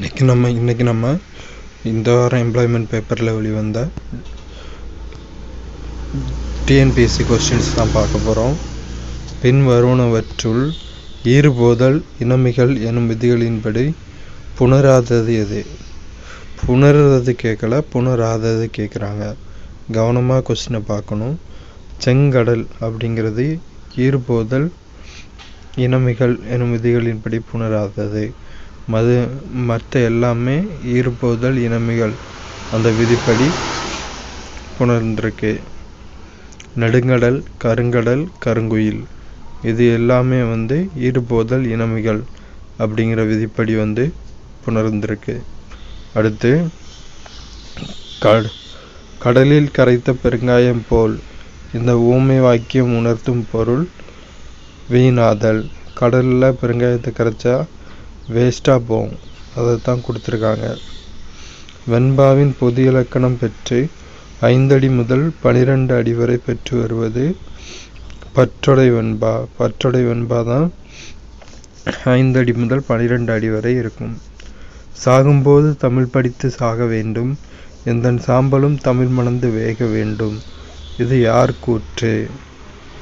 இன்னைக்கு நம்ம இந்த வாரம் எம்ப்ளாய்மெண்ட் பேப்பரில் வெளிவந்த டிஎன்பிஎஸ்சி கொஸ்டின்ஸ் தான் பார்க்க போகிறோம். பின் வருவனவற்றுள் ஈறுபோதல் இனமிகள் எனும் விதிகளின்படி புணராதது எது? புணர்றது கேட்கல, புணராதது கேட்குறாங்க. கவனமாக கொஸ்டினை பார்க்கணும். செங்கடல் அப்படிங்கிறது ஈறுபோதல் இனமிகள் எனும் விதிகளின்படி புணராதது. மற்ற எல்லாமே ஈறுபோதல் இனமிகள் அந்த விதிப்படி புணர்ந்திருக்கு. நெடுங்கடல், கருங்கடல், கருங்குயில் இது எல்லாமே ஈறுபோதல் இனமிகள் அப்படிங்கிற விதிப்படி புணர்ந்திருக்கு. அடுத்து கடலில் கரைத்த பெருங்காயம் போல் இந்த ஊமை வாக்கியம் உணர்த்தும் பொருள் வீணாதல். கடலில் பெருங்காயத்தை கரைச்சா வேஸ்ட்டாக போகும், அதை தான் கொடுத்துருக்காங்க. வெண்பாவின் பொது இலக்கணம் பெற்று 5 அடி முதல் 12 அடி வரை பெற்று வருவது பற்றொடை வெண்பா. பற்றொடை வெண்பா தான் 5 அடி முதல் 12 அடி வரை இருக்கும். சாகும்போது தமிழ் படித்து சாக வேண்டும், எந்தன் சாம்பலும் தமிழ் மணந்து வேக வேண்டும். இது யார் கூற்று?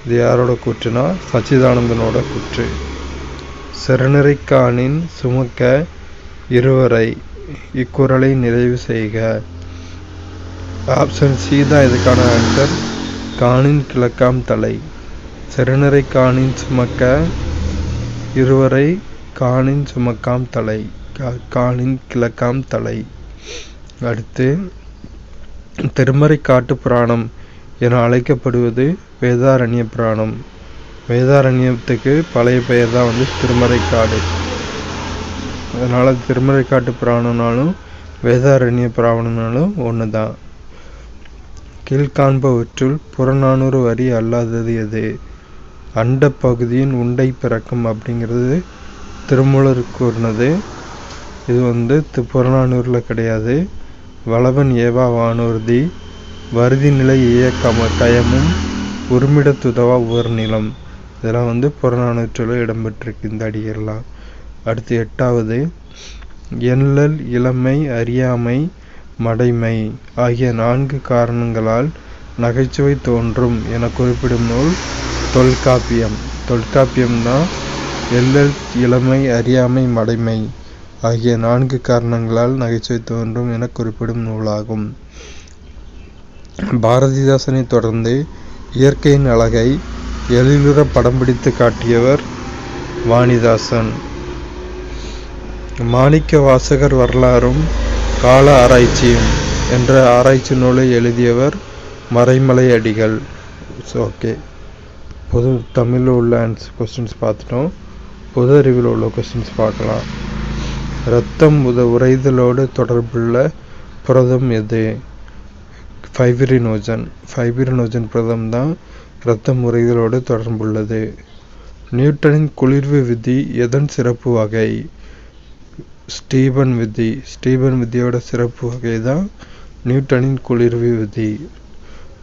இது யாரோட கூற்றுனா சச்சிதானந்தனோட கூற்று. சிறநிறைக்காணின் சுமக்க இருவரை இக்குறளை நிறைவு செய்க. ஆப்ஷன் சி தான் இதுக்கான ஆன்சர். காணின் கிழக்காம் தலை. சிறநிறை காணின் சுமக்க இருவரை காணின் சுமக்காம் தலை, காணின் கிழக்காம் தலை. அடுத்து திருமறை காட்டு புராணம் என அழைக்கப்படுவது வேதாரண்ய புராணம். வேதாரண்யத்துக்கு பழைய பெயர் தான் திருமறைக்காடு. அதனால திருமறைக்காட்டு புராணம்னாலும் வேதாரண்ய புராணம்னாலும் ஒன்று தான். கீழ்காண்பவற்றுள் புறநானூறு வரி அல்லாதது எது? அண்ட பகுதியின் உண்டை பிறக்கும் அப்படிங்கிறது திருமூலர் கூறினது. இது புறநானூரில் கிடையாது. வளவன் ஏவா வானூர்தி வருதி நிலை கயமும் உருமிடத்துதவா உவர் நிலம் இதெல்லாம் புறநானூற்றில் இடம்பெற்றிருக்கு இந்த அடிகள்லாம். அடுத்து 8வது எண்ணல் இளமை அறியாமை மடைமை ஆகிய 4 காரணங்களால் நகைச்சுவை தோன்றும் என குறிப்பிடும் நூல் தொல்காப்பியம். தொல்காப்பியம் தான் எள்ளல் இளமை அறியாமை மடைமை ஆகிய 4 காரணங்களால் நகைச்சுவை தோன்றும் என குறிப்பிடும் நூலாகும். பாரதிதாசனை தொடர்ந்து இயற்கையின் அழகை எழிலுற படம் பிடித்து காட்டியவர் வாணிதாசன். மாணிக்க வாசகர் வரலாறும் கால ஆராய்ச்சியும் என்ற ஆராய்ச்சி நூலை எழுதியவர் மறைமலை அடிகள். ஓகே, பொது தமிழில் உள்ள கொஸ்டின்ஸ் பார்த்துட்டோம். பொது அறிவில் உள்ள கொஸ்டின்ஸ் பார்க்கலாம். இரத்தம் உறைதலோடு தொடர்புள்ள புரதம் எது? ஃபைப்ரினோஜன். ஃபைப்ரினோஜன் புரதம் தான் இரத்தம் உறைதலோடு தொடர்புள்ளது. நியூட்டனின் குளிர்வு விதி எதன் சிறப்பு வகை? ஸ்டீபன் விதி. ஸ்டீபன் விதியோட சிறப்பு வகை தான் நியூட்டனின் குளிர்வு விதி.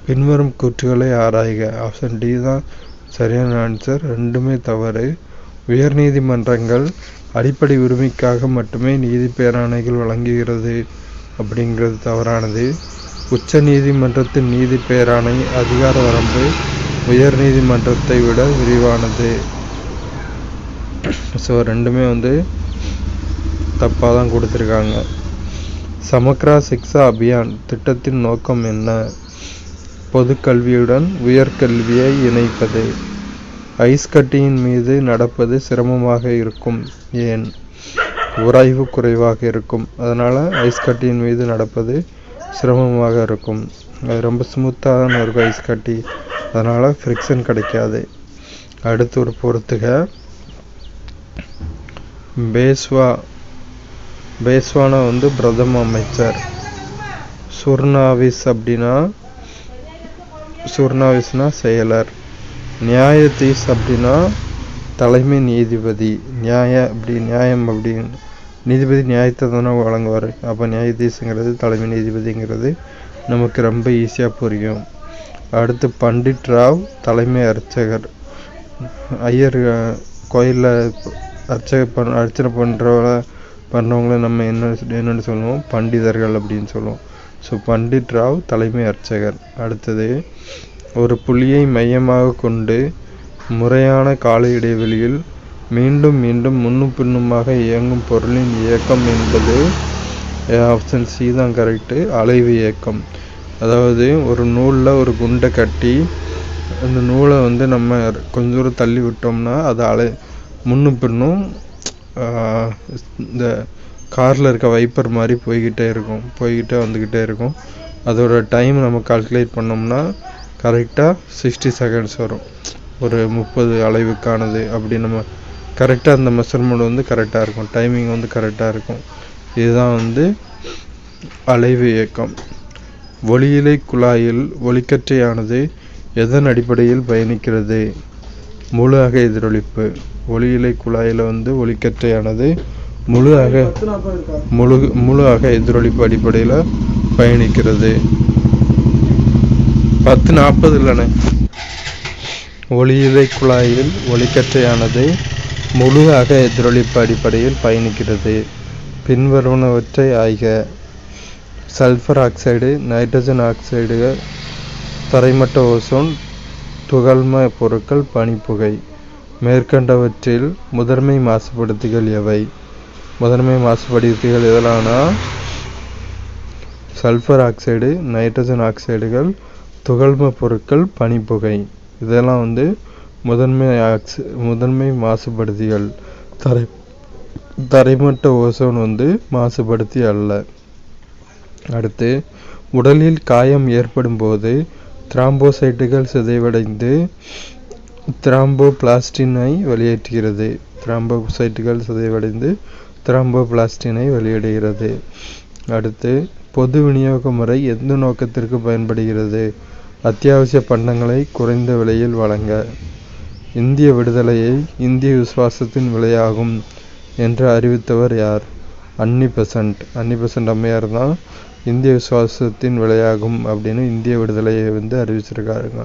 பின்வரும் கூற்றுகளை ஆராய்க. ஆப்ஷன் டி தான் சரியான ஆன்சர். ரெண்டுமே தவறு. உயர்நீதிமன்றங்கள் அடிப்படை உரிமைக்காக மட்டுமே நீதி பேராணைகள் வழங்குகிறது அப்படிங்கிறது தவறானது. உச்ச நீதிமன்றத்தின் நீதி பேராணை அதிகார வரம்பு உயர் நீதிமன்றத்தை விட விரிவானது. ஸோ ரெண்டுமே தப்பாக தான் கொடுத்துருக்காங்க. சமக்ரா சிக்ஷா அபியான் திட்டத்தின் நோக்கம் என்ன? பொது கல்வியுடன் உயர்கல்வியை இணைப்பது. ஐஸ் கட்டியின் மீது நடப்பது சிரமமாக இருக்கும். ஏன்? உராய்வு குறைவாக இருக்கும், அதனால் ஐஸ் கட்டியின் மீது நடப்பது சிரமமாக இருக்கும். அது ரொம்ப ஸ்மூத்தாக தான் இருக்கும் ஐஸ் கட்டி, அதனால் ஃப்ரிக்ஷன் கிடைக்காது. அடுத்து ஒரு பொறுத்துக. பேஸ்வானா பிரதம அமைச்சர். சுர்னாவிஸ்னா செயலர். நியாயதீஸ் அப்படின்னா தலைமை நீதிபதி. நியாயம் அப்படின்னு நீதிபதி நியாயத்தை தானே வழங்குவார். அப்போ நியாயதீஸுங்கிறது தலைமை நீதிபதிங்கிறது நமக்கு ரொம்ப ஈஸியாக புரியும். அடுத்து பண்டிட் ராவ் தலைமை அர்ச்சகர். ஐயர் கோயிலில் அர்ச்சனை பண்ணுறவங்கள பண்ணவங்களை நம்ம என்னென்னு சொல்லுவோம், பண்டிதர்கள் அப்படின்னு சொல்லுவோம். ஸோ பண்டிட் ராவ் தலைமை அர்ச்சகர். அடுத்தது, ஒரு புள்ளியை மையமாக கொண்டு முறையான கால இடைவெளியில் மீண்டும் மீண்டும் முன்னும் பின்னுமாக இயங்கும் பொருளின் இயக்கம் என்பது ஆப்ஷன் சி தான் கரெக்டு, அலைவு இயக்கம். அதாவது ஒரு நூலில் ஒரு குண்டை கட்டி அந்த நூலை நம்ம கொஞ்சம் தூரம் தள்ளி விட்டோம்னா அது முன்னும் பின்னும் இந்த காரில் இருக்க வைப்பர் மாதிரி போய்கிட்டே வந்துக்கிட்டே இருக்கும். அதோட டைம் நம்ம கால்குலேட் பண்ணோம்னா கரெக்டாக 60 செகண்ட்ஸ் வரும். ஒரு 30 அலைவுக்கானது அப்படி நம்ம கரெக்டாக அந்த மெஷர்மெண்ட் கரெக்டாக இருக்கும், டைமிங் கரெக்டாக இருக்கும். இதுதான் அலைவு இயக்கம். ஒளியிலை குழாயில் ஒளிக்கற்றையானது எதன் அடிப்படையில் பயணிக்கிறது? முழு அக எதிரொலிப்பு. ஒளியிலை குழாயில் ஒளிக்கற்றையானது முழு அக எதிரொலிப்பு அடிப்படையில் பயணிக்கிறது. 10:40 இல்லைண்ணே. ஒளியிலை குழாயில் ஒளிக்கற்றையானது முழு அக எதிரொலிப்பு அடிப்படையில் பயணிக்கிறது. பின்வருவனவற்றை ஆய்க. சல்ஃபர் ஆக்சைடு, நைட்ரஜன் ஆக்சைடுகள், தரைமட்ட ஓசோன், துகள்ம பொருட்கள், பனிப்புகை. மேற்கண்டவற்றில் முதன்மை மாசுபடுத்திகள் எவை? முதன்மை மாசுபடுத்திகள் எதெல்லாம்னா சல்ஃபர் ஆக்சைடு, நைட்ரஜன் ஆக்சைடுகள், துகள்ம பொருட்கள், பனிப்புகை. இதெல்லாம் முதன்மை மாசுபடுத்திகள். தரைமட்ட ஓசோன் மாசுபடுத்தி அல்ல. அடுத்து, உடலில் காயம் ஏற்படும் போது திராம்போசைட்டுகள் சிதைவடைந்து திராம்போபிளாஸ்டினை வெளியேற்றுகிறது. அடுத்து, பொது விநியோக முறை எந்த நோக்கத்திற்கு பயன்படுகிறது? அத்தியாவசிய பண்டங்களை குறைந்த விலையில் வழங்க. இந்திய விடுதலையை இந்திய விசுவாசத்தின் விலையாகும் என்று அறிவித்தவர் யார்? அன்னி பெசன்ட் அம்மையார் தான் இந்திய விசுவாசத்தின் விலையாகும் அப்படின்னு இந்திய விடுதலையை அறிவிச்சிருக்காருங்க.